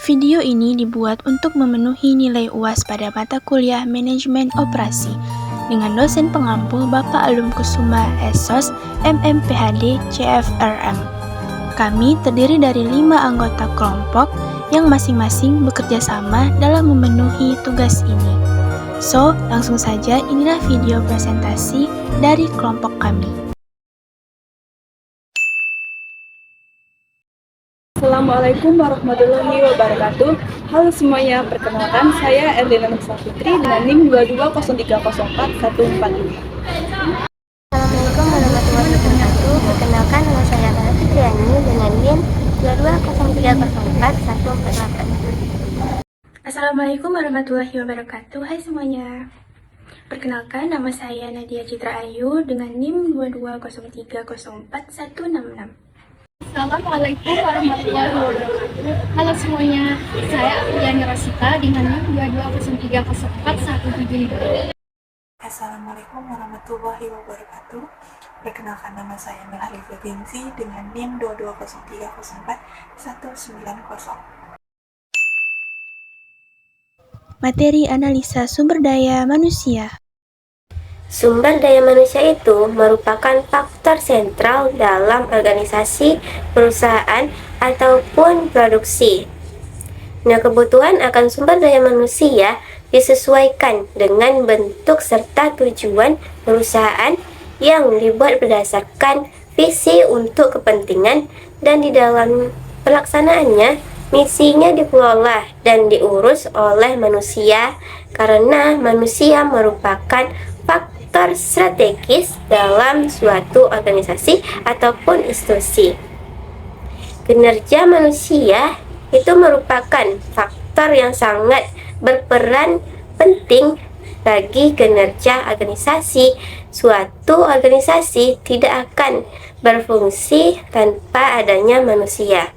Video ini dibuat untuk memenuhi nilai UAS pada mata kuliah Manajemen Operasi dengan dosen pengampu Bapak Alum Kusuma SOS MMPHD CFRM. Kami terdiri dari 5 anggota kelompok yang masing-masing bekerja sama dalam memenuhi tugas ini. So, langsung saja inilah video presentasi dari kelompok kami. Assalamualaikum warahmatullahi wabarakatuh. Halo semuanya, perkenalkan saya Erlina Nursa Fitri dengan NIM 220344145. Assalamualaikum warahmatullahi wabarakatuh. Perkenalkan nama saya adalah Fitriani dengan NIM 220344148. Assalamualaikum warahmatullahi wabarakatuh. Hai semuanya. Perkenalkan nama saya Nadia Citra Ayu dengan NIM 220304166. Assalamualaikum warahmatullahi wabarakatuh. Halo semuanya, saya Apriyani Rosita dengan NIM 220304175. Assalamualaikum warahmatullahi wabarakatuh. Perkenalkan nama saya Melah Rifletinsi dengan NIM 220304190. Materi analisa sumber daya manusia. Sumber daya manusia itu merupakan faktor sentral dalam organisasi, perusahaan, ataupun produksi. Nah, kebutuhan akan sumber daya manusia disesuaikan dengan bentuk serta tujuan perusahaan yang dibuat berdasarkan visi untuk kepentingan, dan di dalam pelaksanaannya misinya dikelola dan diurus oleh manusia karena manusia merupakan faktor strategis dalam suatu organisasi ataupun institusi. Kinerja manusia itu merupakan faktor yang sangat berperan penting bagi kinerja organisasi. Suatu organisasi tidak akan berfungsi tanpa adanya manusia.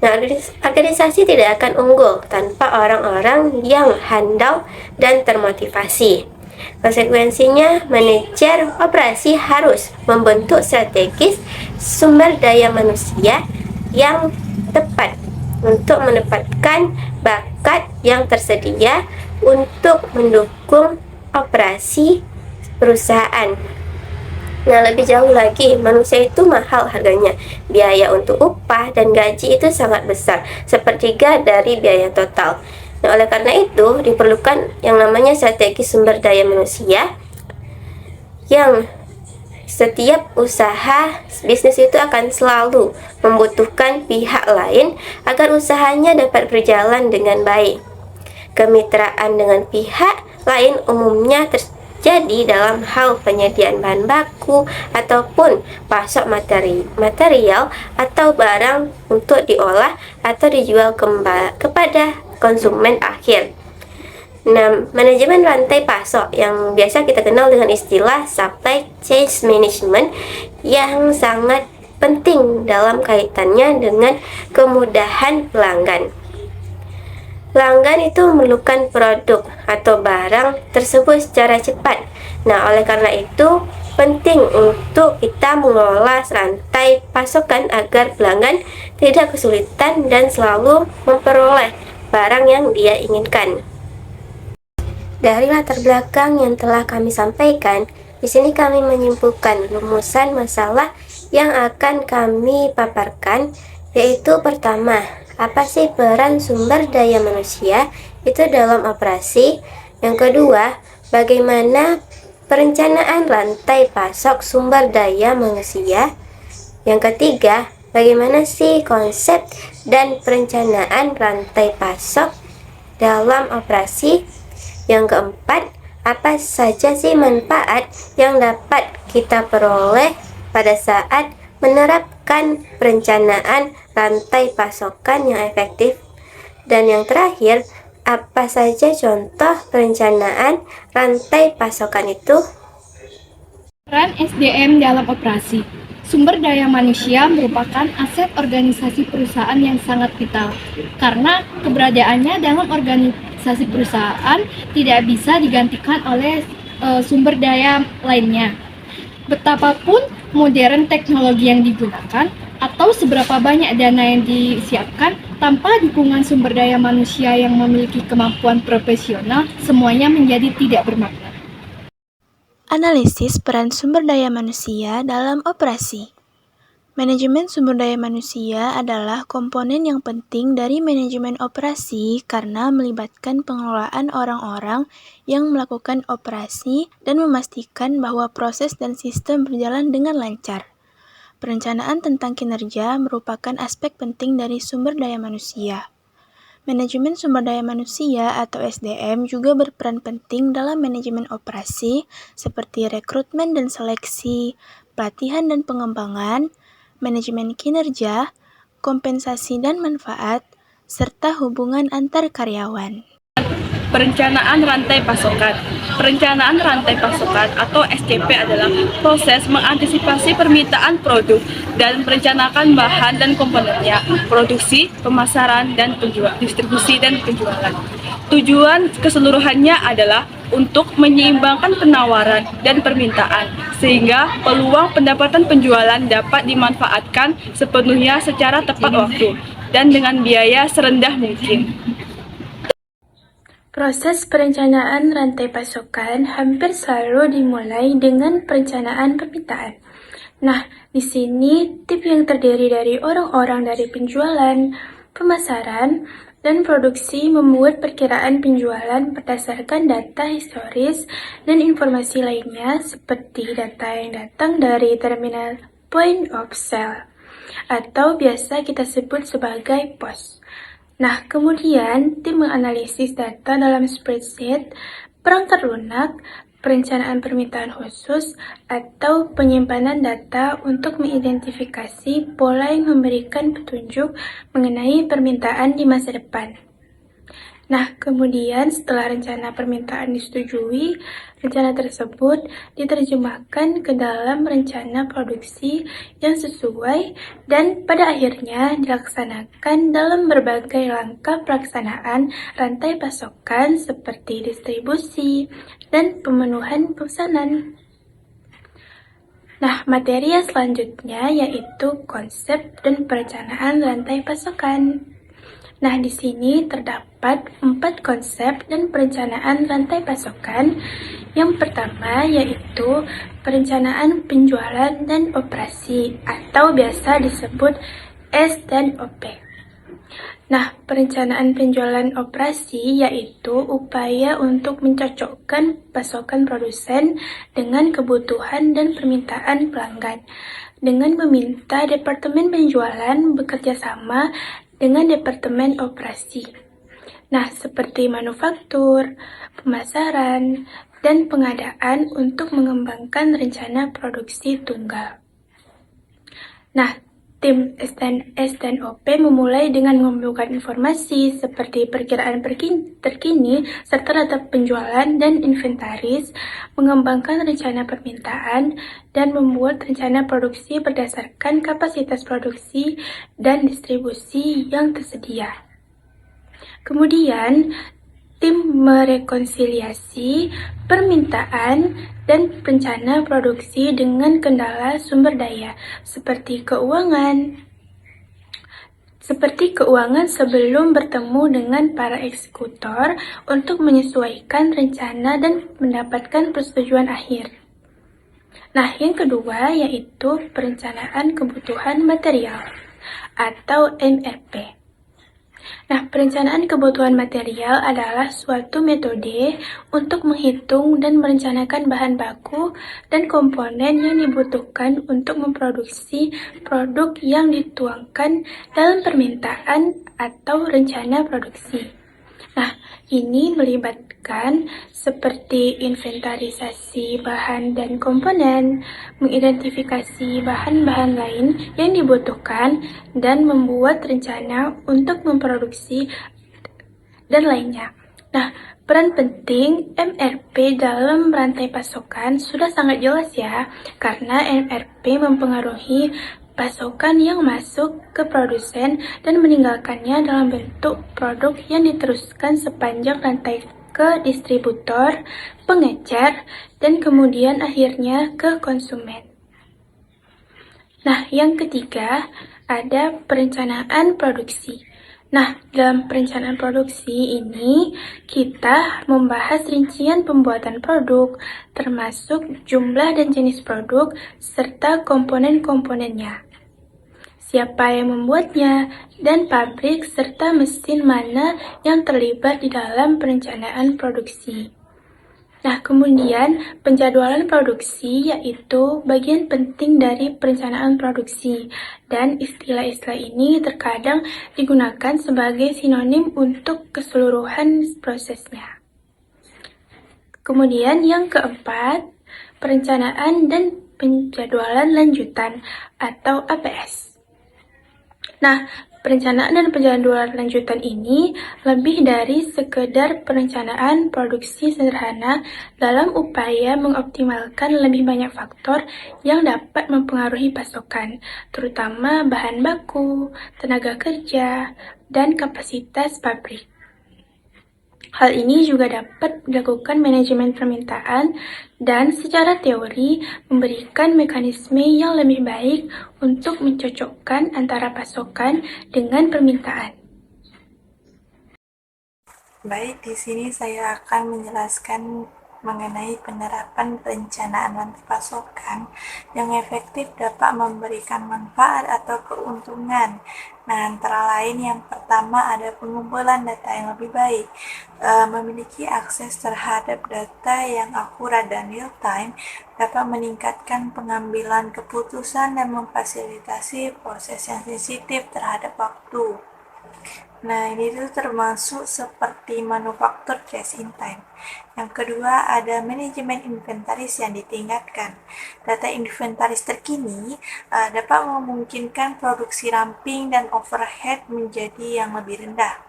Nah, organisasi tidak akan unggul tanpa orang-orang yang handal dan termotivasi. Konsekuensinya, manajer operasi harus membentuk strategis sumber daya manusia yang tepat untuk menempatkan bakat yang tersedia untuk mendukung operasi perusahaan. Nah, lebih jauh lagi, manusia itu mahal harganya. Biaya untuk upah dan gaji itu sangat besar, sepertiga dari biaya total. Nah, oleh karena itu, diperlukan yang namanya strategi sumber daya manusia, yang setiap usaha bisnis itu akan selalu membutuhkan pihak lain agar usahanya dapat berjalan dengan baik. Kemitraan dengan pihak lain umumnya terjadi dalam hal penyediaan bahan baku ataupun pasok material atau barang untuk diolah atau dijual kepada konsumen akhir. Nah, manajemen rantai pasok yang biasa kita kenal dengan istilah supply chain management yang sangat penting dalam kaitannya dengan kemudahan pelanggan. Pelanggan itu memerlukan produk atau barang tersebut secara cepat. Nah, oleh karena itu penting untuk kita mengelola rantai pasokan agar pelanggan tidak kesulitan dan selalu memperoleh barang yang dia inginkan. Dari latar belakang yang telah kami sampaikan, di sini kami menyimpulkan rumusan masalah yang akan kami paparkan, yaitu pertama, apa sih peran sumber daya manusia itu dalam operasi? Yang kedua, bagaimana perencanaan rantai pasok sumber daya manusia? Yang ketiga, bagaimana sih konsep dan perencanaan rantai pasok dalam operasi? Yang keempat, apa saja sih manfaat yang dapat kita peroleh pada saat menerapkan perencanaan rantai pasokan yang efektif? Dan yang terakhir, apa saja contoh perencanaan rantai pasokan itu? Peran SDM dalam operasi. Sumber daya manusia merupakan aset organisasi perusahaan yang sangat vital karena keberadaannya dalam organisasi perusahaan tidak bisa digantikan oleh sumber daya lainnya. Betapapun modern teknologi yang digunakan atau seberapa banyak dana yang disiapkan, Tanpa dukungan sumber daya manusia yang memiliki kemampuan profesional, semuanya menjadi tidak bermakna. Analisis peran sumber daya manusia dalam operasi. Manajemen sumber daya manusia adalah komponen yang penting dari manajemen operasi karena melibatkan pengelolaan orang-orang yang melakukan operasi dan memastikan bahwa proses dan sistem berjalan dengan lancar. Perencanaan tentang kinerja merupakan aspek penting dari sumber daya manusia. Manajemen sumber daya manusia atau SDM juga berperan penting dalam manajemen operasi seperti rekrutmen dan seleksi, pelatihan dan pengembangan, manajemen kinerja, kompensasi dan manfaat, serta hubungan antar karyawan. Perencanaan rantai pasokan. Perencanaan rantai pasokan atau SCP adalah proses mengantisipasi permintaan produk dan merencanakan bahan dan komponennya, produksi, pemasaran, dan distribusi dan penjualan. Tujuan keseluruhannya adalah untuk menyeimbangkan penawaran dan permintaan, sehingga peluang pendapatan penjualan dapat dimanfaatkan sepenuhnya secara tepat waktu dan dengan biaya serendah mungkin. Proses perencanaan rantai pasokan hampir selalu dimulai dengan perencanaan permintaan. Nah, di sini tim yang terdiri dari orang-orang dari penjualan, pemasaran, dan produksi membuat perkiraan penjualan berdasarkan data historis dan informasi lainnya seperti data yang datang dari terminal point of sale atau biasa kita sebut sebagai POS. Nah, kemudian tim menganalisis data dalam spreadsheet, perangkat lunak, perencanaan permintaan khusus, atau penyimpanan data untuk mengidentifikasi pola yang memberikan petunjuk mengenai permintaan di masa depan. Nah, kemudian setelah rencana permintaan disetujui, rencana tersebut diterjemahkan ke dalam rencana produksi yang sesuai dan pada akhirnya dilaksanakan dalam berbagai langkah pelaksanaan rantai pasokan seperti distribusi dan pemenuhan pesanan. Nah, materi selanjutnya yaitu konsep dan perencanaan rantai pasokan. Nah, di sini terdapat 4 konsep dan perencanaan rantai pasokan. Yang pertama yaitu perencanaan penjualan dan operasi atau biasa disebut S dan OP. Nah, perencanaan penjualan operasi yaitu upaya untuk mencocokkan pasokan produsen dengan kebutuhan dan permintaan pelanggan dengan meminta departemen penjualan bekerja sama dengan departemen operasi. Nah, seperti manufaktur, pemasaran, dan pengadaan untuk mengembangkan rencana produksi tunggal. Nah, tim S dan OP memulai dengan mengumpulkan informasi seperti perkiraan terkini serta data penjualan dan inventaris, mengembangkan rencana permintaan, dan membuat rencana produksi berdasarkan kapasitas produksi dan distribusi yang tersedia. Kemudian, tim merekonsiliasi permintaan dan rencana produksi dengan kendala sumber daya seperti keuangan sebelum bertemu dengan para eksekutor untuk menyesuaikan rencana dan mendapatkan persetujuan akhir. Nah, yang kedua yaitu perencanaan kebutuhan material atau MRP. Nah, perencanaan kebutuhan material adalah suatu metode untuk menghitung dan merencanakan bahan baku dan komponen yang dibutuhkan untuk memproduksi produk yang dituangkan dalam permintaan atau rencana produksi. Nah, ini melibatkan seperti inventarisasi bahan dan komponen, mengidentifikasi bahan-bahan lain yang dibutuhkan, dan membuat rencana untuk memproduksi dan lainnya. Nah, peran penting MRP dalam rantai pasokan sudah sangat jelas ya, karena MRP mempengaruhi pasokan yang masuk ke produsen dan meninggalkannya dalam bentuk produk yang diteruskan sepanjang rantai ke distributor, pengecer, dan kemudian akhirnya ke konsumen. Nah, yang ketiga ada perencanaan produksi. Nah, dalam perencanaan produksi ini, kita membahas rincian pembuatan produk, termasuk jumlah dan jenis produk, serta komponen-komponennya. Siapa yang membuatnya, dan pabrik serta mesin mana yang terlibat di dalam perencanaan produksi. Nah, kemudian penjadwalan produksi yaitu bagian penting dari perencanaan produksi, dan istilah-istilah ini terkadang digunakan sebagai sinonim untuk keseluruhan prosesnya. Kemudian yang keempat, perencanaan dan penjadwalan lanjutan atau APS. Nah, perencanaan dan penjadwalan lanjutan ini lebih dari sekedar perencanaan produksi sederhana dalam upaya mengoptimalkan lebih banyak faktor yang dapat mempengaruhi pasokan, terutama bahan baku, tenaga kerja, dan kapasitas pabrik. Hal ini juga dapat dilakukan manajemen permintaan dan secara teori memberikan mekanisme yang lebih baik untuk mencocokkan antara pasokan dengan permintaan. Baik, di sini saya akan menjelaskan mengenai penerapan perencanaan rantai pasokan yang efektif dapat memberikan manfaat atau keuntungan. Nah, antara lain yang pertama ada pengumpulan data yang lebih baik. Memiliki akses terhadap data yang akurat dan real time dapat meningkatkan pengambilan keputusan dan memfasilitasi proses yang sensitif terhadap waktu. Nah, ini tuh termasuk seperti manufaktur just in time. Yang kedua, ada manajemen inventaris yang ditingkatkan. Data inventaris terkini dapat memungkinkan produksi ramping dan overhead menjadi yang lebih rendah.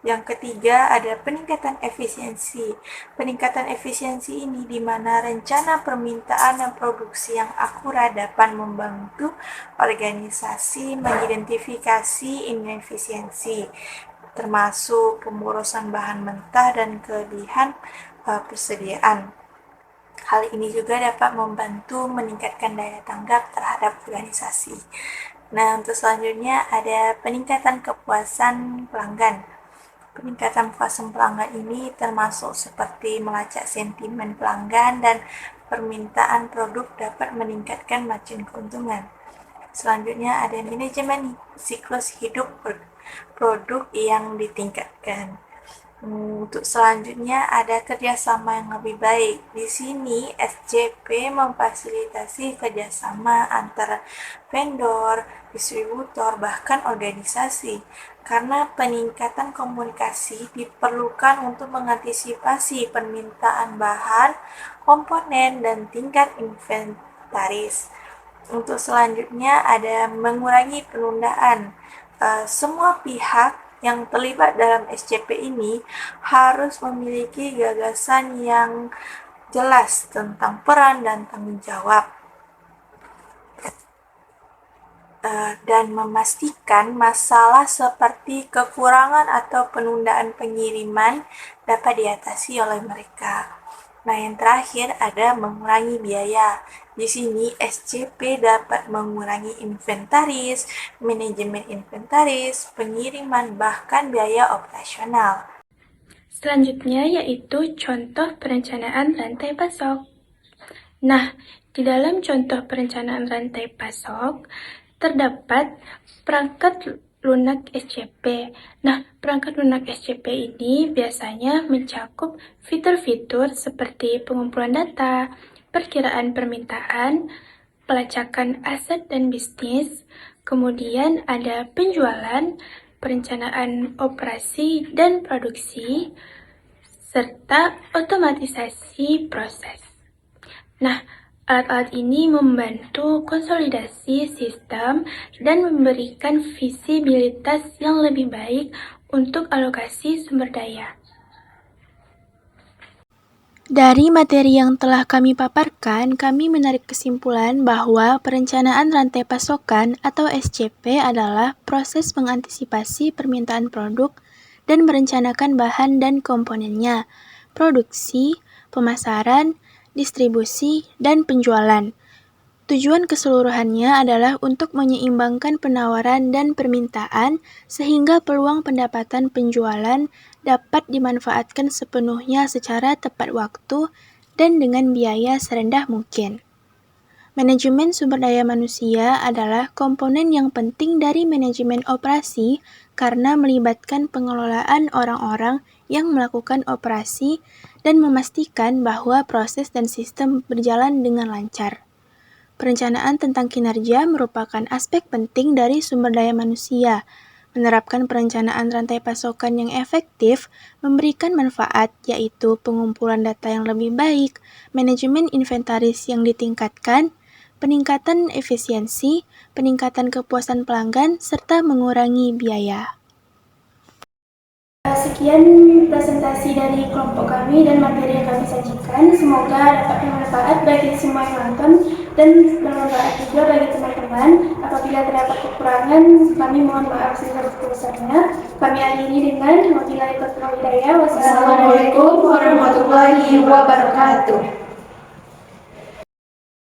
Yang ketiga, ada peningkatan efisiensi. Peningkatan efisiensi ini di mana rencana permintaan dan produksi yang akurat dapat membantu organisasi mengidentifikasi inefisiensi, termasuk pemborosan bahan mentah dan kelebihan persediaan. Hal ini juga dapat membantu meningkatkan daya tanggap terhadap organisasi. Nah, untuk selanjutnya ada peningkatan kepuasan pelanggan. Peningkatan kepuasan pelanggan ini termasuk seperti melacak sentimen pelanggan dan permintaan produk dapat meningkatkan margin keuntungan. Selanjutnya ada manajemen siklus hidup produk yang ditingkatkan. Untuk selanjutnya ada kerjasama yang lebih baik. Di sini SJP memfasilitasi kerjasama antara vendor, distributor, bahkan organisasi. Karena peningkatan komunikasi diperlukan untuk mengantisipasi permintaan bahan, komponen, dan tingkat inventaris. Untuk selanjutnya ada mengurangi penundaan. Semua pihak yang terlibat dalam SJP ini harus memiliki gagasan yang jelas tentang peran dan tanggung jawab. Dan memastikan masalah seperti kekurangan atau penundaan pengiriman dapat diatasi oleh mereka. Nah, yang terakhir ada mengurangi biaya. Di sini SJP dapat mengurangi inventaris, manajemen inventaris, pengiriman, bahkan biaya operasional. Selanjutnya yaitu contoh perencanaan rantai pasok. Nah, di dalam contoh perencanaan rantai pasok, terdapat perangkat lunak SJP. Nah, perangkat lunak SJP ini biasanya mencakup fitur-fitur seperti pengumpulan data, perkiraan permintaan, pelacakan aset dan bisnis, kemudian ada penjualan, perencanaan operasi dan produksi, serta otomatisasi proses. Nah, alat-alat ini membantu konsolidasi sistem dan memberikan visibilitas yang lebih baik untuk alokasi sumber daya. Dari materi yang telah kami paparkan, kami menarik kesimpulan bahwa perencanaan rantai pasokan atau SCP adalah proses mengantisipasi permintaan produk dan merencanakan bahan dan komponennya, produksi, pemasaran, distribusi, dan penjualan. Tujuan keseluruhannya adalah untuk menyeimbangkan penawaran dan permintaan sehingga peluang pendapatan penjualan dapat dimanfaatkan sepenuhnya secara tepat waktu dan dengan biaya serendah mungkin. Manajemen sumber daya manusia adalah komponen yang penting dari manajemen operasi karena melibatkan pengelolaan orang-orang yang melakukan operasi dan memastikan bahwa proses dan sistem berjalan dengan lancar. Perencanaan tentang kinerja merupakan aspek penting dari sumber daya manusia. Menerapkan perencanaan rantai pasokan yang efektif memberikan manfaat, yaitu pengumpulan data yang lebih baik, manajemen inventaris yang ditingkatkan, peningkatan efisiensi, peningkatan kepuasan pelanggan, serta mengurangi biaya. Sekian presentasi dari kelompok kami dan materi yang kami sajikan. Semoga dapat bermanfaat bagi semua yang nonton dan bermanfaat juga bagi teman-teman. Apabila terdapat kekurangan, kami mohon maaf sebesar-besarnya. Kami akhiri dengan wabillahi taufiq wal hidayah. Wassalamualaikum warahmatullahi wabarakatuh.